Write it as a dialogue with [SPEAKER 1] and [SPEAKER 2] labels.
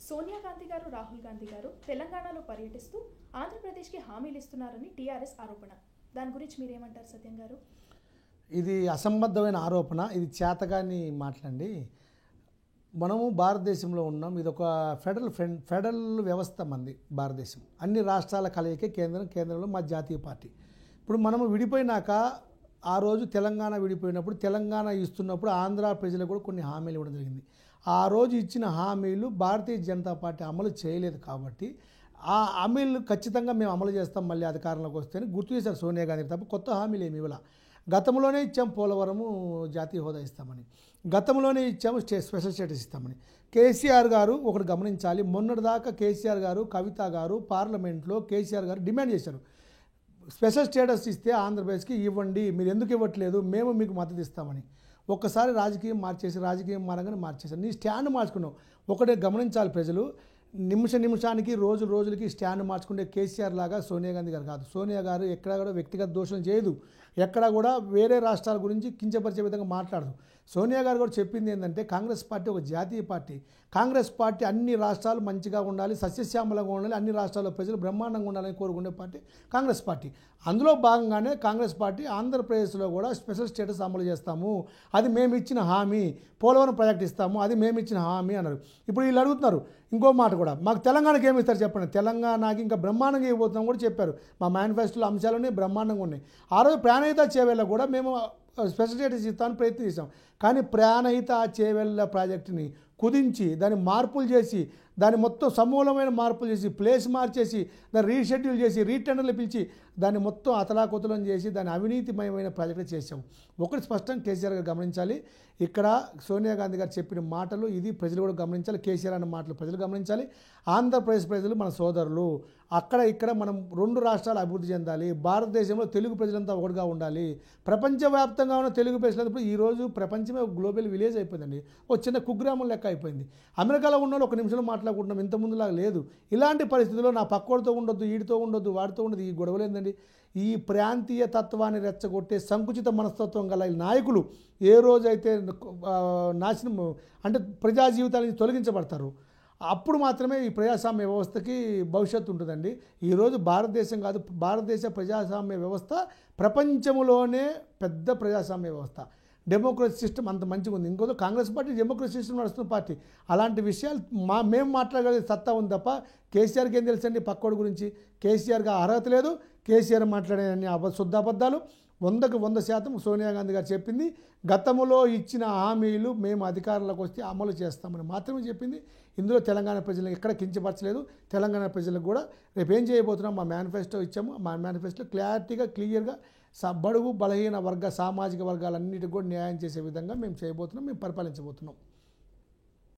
[SPEAKER 1] సోనియా గాంధీ గారు, రాహుల్ గాంధీ గారు తెలంగాణలో పర్యటిస్తూ ఆంధ్రప్రదేశ్కి హామీలు ఇస్తున్నారని టీఆర్ఎస్ ఆరోపణ. దాని గురించి మీరేమంటారు సత్యం గారు?
[SPEAKER 2] ఇది అసంబద్ధమైన ఆరోపణ. ఇది చేతగాని మాటలండి. మనము భారతదేశంలో ఉన్నాం. ఇది ఒక ఫెడరల్ వ్యవస్థ మంది భారతదేశం. అన్ని రాష్ట్రాల కలయికే కేంద్రంలో మా జాతీయ పార్టీ. ఇప్పుడు మనము విడిపోయినాక ఆ రోజు తెలంగాణ విడిపోయినప్పుడు తెలంగాణ ఇస్తున్నప్పుడు ఆంధ్ర ప్రజలకు కూడా కొన్ని హామీలు ఇవ్వడం జరిగింది. ఆ రోజు ఇచ్చిన హామీలు భారతీయ జనతా పార్టీ అమలు చేయలేదు కాబట్టి ఆ హామీలు ఖచ్చితంగా మేము అమలు చేస్తాం మళ్ళీ అధికారంలోకి వస్తేనే గుర్తు చేశారు సోనియా గాంధీ. తప్ప కొత్త హామీలు ఏమి ఇవ్వాల. గతంలోనే ఇచ్చాము పోలవరము జాతీయ హోదా ఇస్తామని, గతంలోనే ఇచ్చాము స్పెషల్ స్టేటస్ ఇస్తామని. కేసీఆర్ గారు ఒకటి గమనించాలి. మొన్నటిదాకా కేసీఆర్ గారు, కవిత గారు పార్లమెంట్లో కేసీఆర్ గారు డిమాండ్ చేశారు, స్పెషల్ స్టేటస్ ఇస్తే ఆంధ్రప్రదేశ్కి ఇవ్వండి, మీరు ఎందుకు ఇవ్వట్లేదు, మేము మీకు మద్దతు ఇస్తామని. ఒక్కసారి రాజకీయం రాజకీయం మారంగానే మార్చేశారు. నీ స్టాండ్ మార్చుకున్నావు. ఒకటే గమనించాలి ప్రజలు, నిమిషానికి రోజులకి స్టాండ్ మార్చుకుంటే కేసీఆర్ లాగా సోనియా గాంధీ గారు కాదు. సోనియా గారు ఎక్కడా కూడా వ్యక్తిగత దోషం చేయదు, ఎక్కడా కూడా వేరే రాష్ట్రాల గురించి కించపరిచే విధంగా మాట్లాడదు. సోనియా గారు కూడా చెప్పింది ఏంటంటే కాంగ్రెస్ పార్టీ ఒక జాతీయ పార్టీ. కాంగ్రెస్ పార్టీ అన్ని రాష్ట్రాలు మంచిగా ఉండాలి, సస్యశ్యామలంగా ఉండాలి, అన్ని రాష్ట్రాల్లో ప్రజలు బ్రహ్మాండంగా ఉండాలని కోరుకునే పార్టీ కాంగ్రెస్ పార్టీ. అందులో భాగంగానే కాంగ్రెస్ పార్టీ ఆంధ్రప్రదేశ్లో కూడా స్పెషల్ స్టేటస్ అమలు చేస్తాము, అది మేము ఇచ్చిన హామీ, పోలవరం ప్రాజెక్ట్ ఇస్తాము, అది మేము ఇచ్చిన హామీ అన్నారు. ఇప్పుడు వీళ్ళు అడుగుతున్నారు ఇంకో మాట కూడా, మాకు తెలంగాణకి ఏమి ఇస్తారు చెప్పండి. తెలంగాణకి ఇంకా బ్రహ్మాండంగా ఇవ్వబోతున్నాం కూడా చెప్పారు. మా మేనిఫెస్టోలో అంశాలన్నీ బ్రహ్మాండంగా ఉన్నాయి. ఆ రోజు ప్రాణహిత చేవేళ్ళ కూడా మేము స్పెషల్ స్టేటస్ ఇస్తామని ప్రయత్నిస్తాం. కానీ ప్రాణహిత చేవేళ్ళ ప్రాజెక్టుని కుదించి దాన్ని మార్పులు చేసి, దాన్ని మొత్తం సమూలమైన మార్పులు చేసి, ప్లేస్ మార్చేసి, దాన్ని రీషెడ్యూల్ చేసి, రీటెండర్లు పిలిచి దాన్ని మొత్తం అతలాకుతలం చేసి దాన్ని అవినీతిమయమైన ప్రాజెక్టు చేసాం. ఒకటి స్పష్టంగా కేసీఆర్ గారు గమనించాలి. ఇక్కడ సోనియా గాంధీ గారు చెప్పిన మాటలు ఇది ప్రజలు కూడా గమనించాలి. కేసీఆర్ అన్న మాటలు ప్రజలు గమనించాలి. ఆంధ్రప్రదేశ్ ప్రజలు మన సోదరులు. ఇక్కడ మనం రెండు రాష్ట్రాలు అభివృద్ధి చెందాలి. భారతదేశంలో తెలుగు ప్రజలంతా ఒకటిగా ఉండాలి. ప్రపంచవ్యాప్తంగా ఉన్న తెలుగు ప్రజలంతా ఈరోజు ప్రపంచమే ఒక గ్లోబల్ విలేజ్ అయిపోయిందండి. ఒక చిన్న కుగ్రామం లెక్క అయిపోయింది. అమెరికాలో ఉన్న ఒక నిమిషంలో మాట్లాడుకుంటున్నాం, ఇంతకుముందులాగా లేదు. ఇలాంటి పరిస్థితుల్లో నా పక్కోడితో ఉండొద్దు, వీడితో ఉండొద్దు, వాడితో ఉండదు, ఈ గొడవలేందండి. ఈ ప్రాంతీయ తత్వాన్ని రెచ్చగొట్టే సంకుచిత మనస్తత్వం గల నాయకులు ఏ రోజైతే నాశనం అంటే ప్రజా జీవితాల నుంచి తొలగించబడతారు అప్పుడు మాత్రమే ఈ ప్రజాస్వామ్య వ్యవస్థకి భవిష్యత్తు ఉంటుందండి. ఈరోజు భారతదేశం కాదు, భారతదేశ ప్రజాస్వామ్య వ్యవస్థ ప్రపంచంలోనే పెద్ద ప్రజాస్వామ్య వ్యవస్థ. డెమోక్రసీ సిస్టమ్ అంత మంచిగా ఉంది. ఇంకోదో కాంగ్రెస్ పార్టీ డెమోక్రసీ సిస్టమ్ నడుస్తున్న పార్టీ. అలాంటి విషయాలు మేము మాట్లాడగలిగే సత్తా ఉంది తప్ప కేసీఆర్కి ఏం తెలుసండి పక్కోడి గురించి. కేసీఆర్కి అర్హత లేదు. కేసీఆర్ మాట్లాడే అన్ని శుద్ధ అబద్ధాలు. 100% సోనియా గాంధీ గారు చెప్పింది గతంలో ఇచ్చిన హామీలు మేము అధికారంలోకి వస్తే అమలు చేస్తామని మాత్రమే చెప్పింది. ఇందులో తెలంగాణ ప్రజలకు ఎక్కడ కించపరచలేదు. తెలంగాణ ప్రజలకు కూడా రేపు ఏం చేయబోతున్నాం, మా మేనిఫెస్టో ఇచ్చాము. మా మేనిఫెస్టో క్లియర్గా బడుగు బలహీన సామాజిక వర్గాలన్నిటికీ కూడా న్యాయం చేసే విధంగా మేము చేయబోతున్నాం, మేము పరిపాలించబోతున్నాం.